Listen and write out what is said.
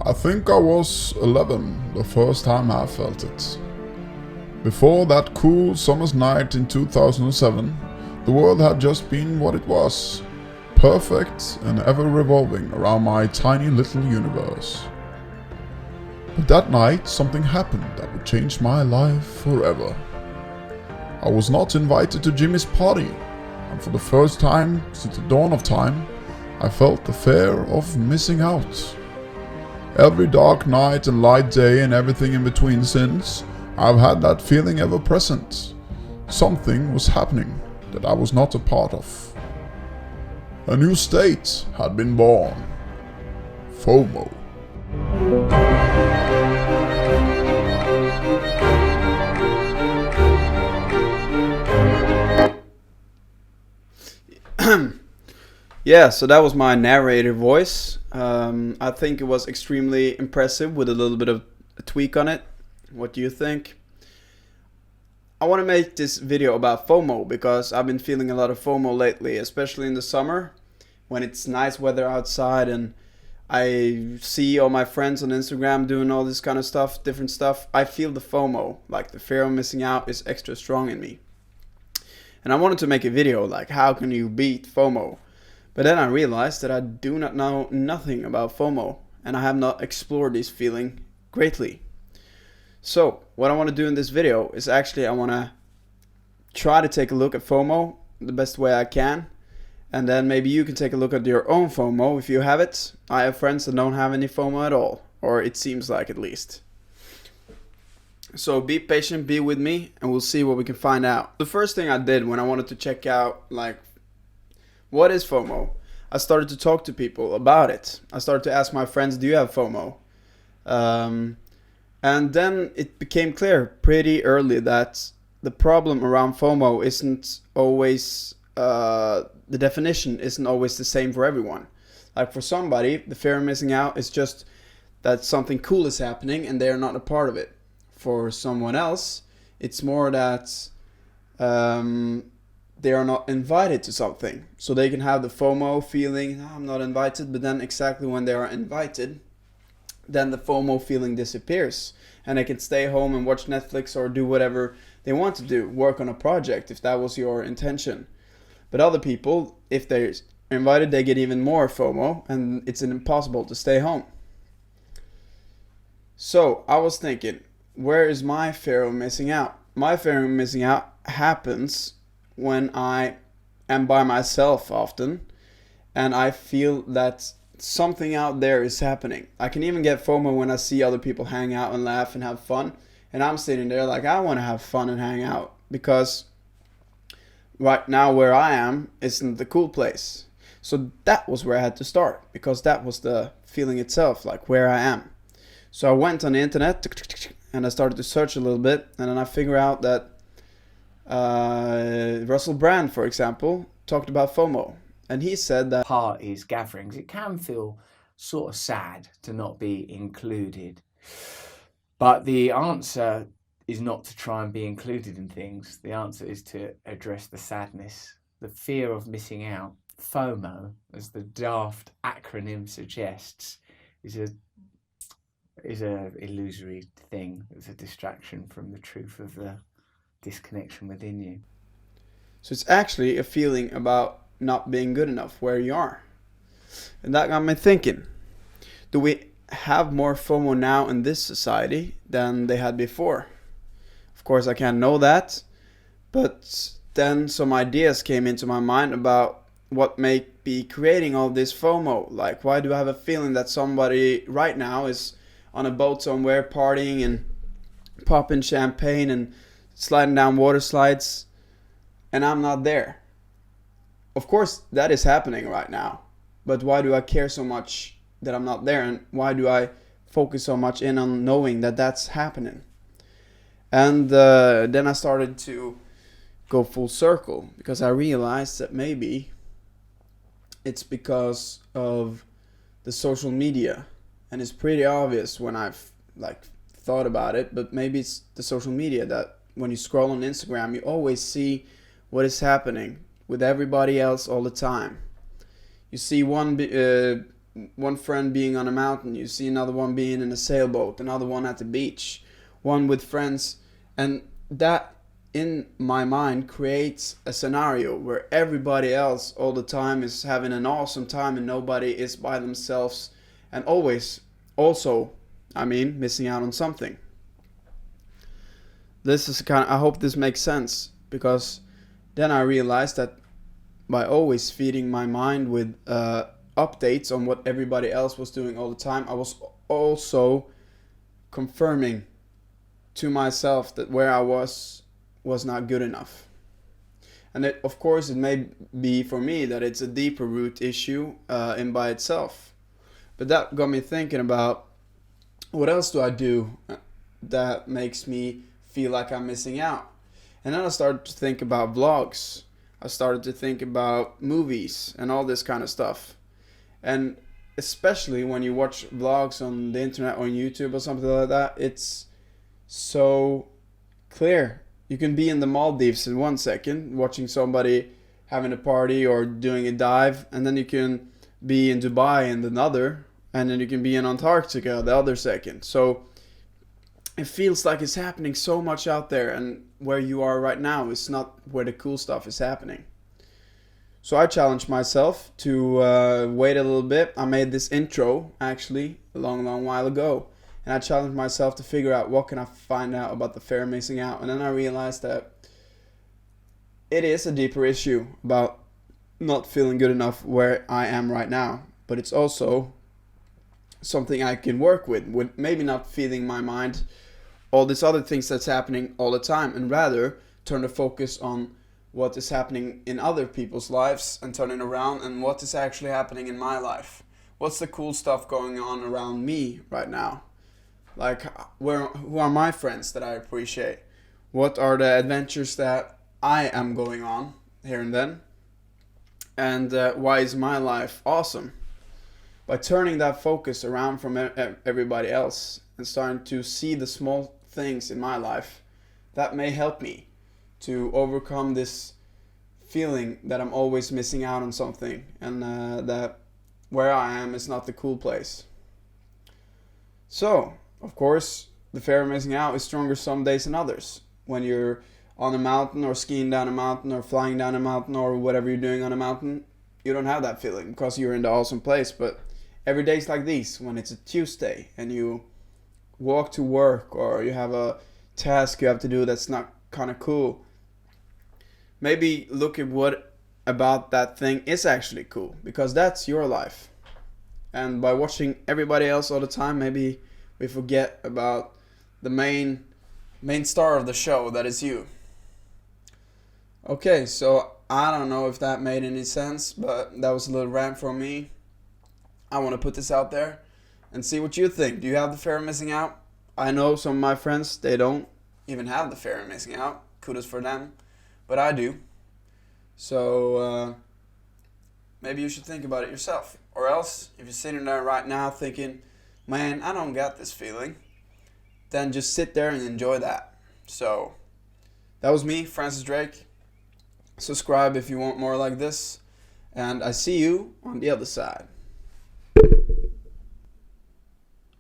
I think I was 11 the first time I felt it. Before that cool summer's night in 2007, the world had just been what it was. Perfect and ever revolving around my tiny little universe. But that night something happened that would change my life forever. I was not invited to Jimmy's party, and for the first time since the dawn of time, I felt the fear of missing out. Every dark night and light day and everything in between since, I've had that feeling ever present. Something was happening that I was not a part of. A new state had been born. FOMO. Yeah, so that was my narrator voice. I think it was extremely impressive with a little bit of a tweak on it. What do you think? I want to make this video about FOMO because I've been feeling a lot of FOMO lately, especially in the summer when it's nice weather outside and I see all my friends on Instagram doing all this kind of stuff, different stuff. I feel the FOMO, like the fear of missing out is extra strong in me. And I wanted to make a video like how can you beat FOMO? But then I realized that I do not know nothing about FOMO and I have not explored this feeling greatly. So what I want to do in this video is actually I want to try to take a look at FOMO the best way I can. And then maybe you can take a look at your own FOMO if you have it. I have friends that don't have any FOMO at all, or it seems like at least. So be patient, be with me, and we'll see what we can find out. The first thing I did when I wanted to check out like what is FOMO, I started to talk to people about it. I started to ask my friends, do you have FOMO? And then it became clear pretty early that the problem around FOMO isn't always, the definition isn't always the same for everyone. Like for somebody, the fear of missing out is just that something cool is happening and they're not a part of it. For someone else, it's more that they are not invited to something. So they can have the FOMO feeling, I'm not invited, but then exactly when they are invited, then the FOMO feeling disappears. And they can stay home and watch Netflix or do whatever they want to do, work on a project if that was your intention. But other people, if they're invited, they get even more FOMO and it's impossible to stay home. So I was thinking, where is my fear of missing out? My fear of missing out happens when I am by myself often and I feel that something out there is happening. I can even get FOMO when I see other people hang out and laugh and have fun, and I'm sitting there like I want to have fun and hang out because right now where I am isn't the cool place. So that was where I had to start because that was the feeling itself, like where I am. So I went on the internet and I started to search a little bit, and then I figured out that Russell Brand, for example, talked about FOMO. And he said that parties, gatherings, it can feel sort of sad to not be included. But the answer is not to try and be included in things. The answer is to address the sadness, the fear of missing out. FOMO, as the daft acronym suggests, is a illusory thing. It's a distraction from the truth of the disconnection within you. So it's actually a feeling about not being good enough where you are. And that got me thinking, do we have more FOMO now in this society than they had before? Of course I can't know that, but then some ideas came into my mind about what may be creating all this FOMO. Like, why do I have a feeling that somebody right now is on a boat somewhere partying and popping champagne and sliding down water slides and I'm not there? Of course that is happening right now, but why do I care so much that I'm not there, and why do I focus so much in on knowing that that's happening? And then I started to go full circle because I realized that maybe it's because of the social media, and it's pretty obvious when I've like thought about it, but maybe it's the social media that when you scroll on Instagram you always see what is happening with everybody else all the time. You see one one friend being on a mountain, you see another one being in a sailboat, another one at the beach, one with friends, and that in my mind creates a scenario where everybody else all the time is having an awesome time and nobody is by themselves, and always also, missing out on something. This is I hope this makes sense, because then I realized that by always feeding my mind with updates on what everybody else was doing all the time, I was also confirming to myself that where I was not good enough. And of course it may be for me that it's a deeper root issue in by itself. But that got me thinking about, what else do I do that makes me feel like I'm missing out? And then I started to think about vlogs. I started to think about movies and all this kind of stuff. And especially when you watch vlogs on the internet or on YouTube or something like that, it's so clear. You can be in the Maldives in 1 second watching somebody having a party or doing a dive, and then you can be in Dubai in another, and then you can be in Antarctica the other second. So it feels like it's happening so much out there, and where you are right now is not where the cool stuff is happening. So I challenged myself to wait a little bit. I made this intro actually a long while ago, and I challenged myself to figure out what can I find out about the fear of missing out. And then I realized that it is a deeper issue about not feeling good enough where I am right now, but it's also something I can work with maybe not feeding my mind all these other things that's happening all the time, and rather turn the focus on what is happening in other people's lives and turn it around, and what is actually happening in my life. What's the cool stuff going on around me right now? Like, who are my friends that I appreciate? What are the adventures that I am going on here and then? And why is my life awesome? By turning that focus around from everybody else and starting to see the small things in my life, that may help me to overcome this feeling that I'm always missing out on something, and that where I am is not the cool place. So, of course, the fear of missing out is stronger some days than others. When you're on a mountain or skiing down a mountain or flying down a mountain or whatever you're doing on a mountain, you don't have that feeling because you're in the awesome place. But every day's like these, when it's a Tuesday and you walk to work or you have a task you have to do that's not kind of cool, maybe look at what about that thing is actually cool, because that's your life. And by watching everybody else all the time, maybe we forget about the main star of the show, that is you. Okay, so I don't know if that made any sense, but that was a little rant from me. I want to put this out there and see what you think. Do you have the fear of missing out? I know some of my friends, they don't even have the fear of missing out. Kudos for them. But I do. So maybe you should think about it yourself. Or else, if you're sitting there right now thinking, man, I don't got this feeling, then just sit there and enjoy that. So that was me, Francis Drake. Subscribe if you want more like this. And I see you on the other side.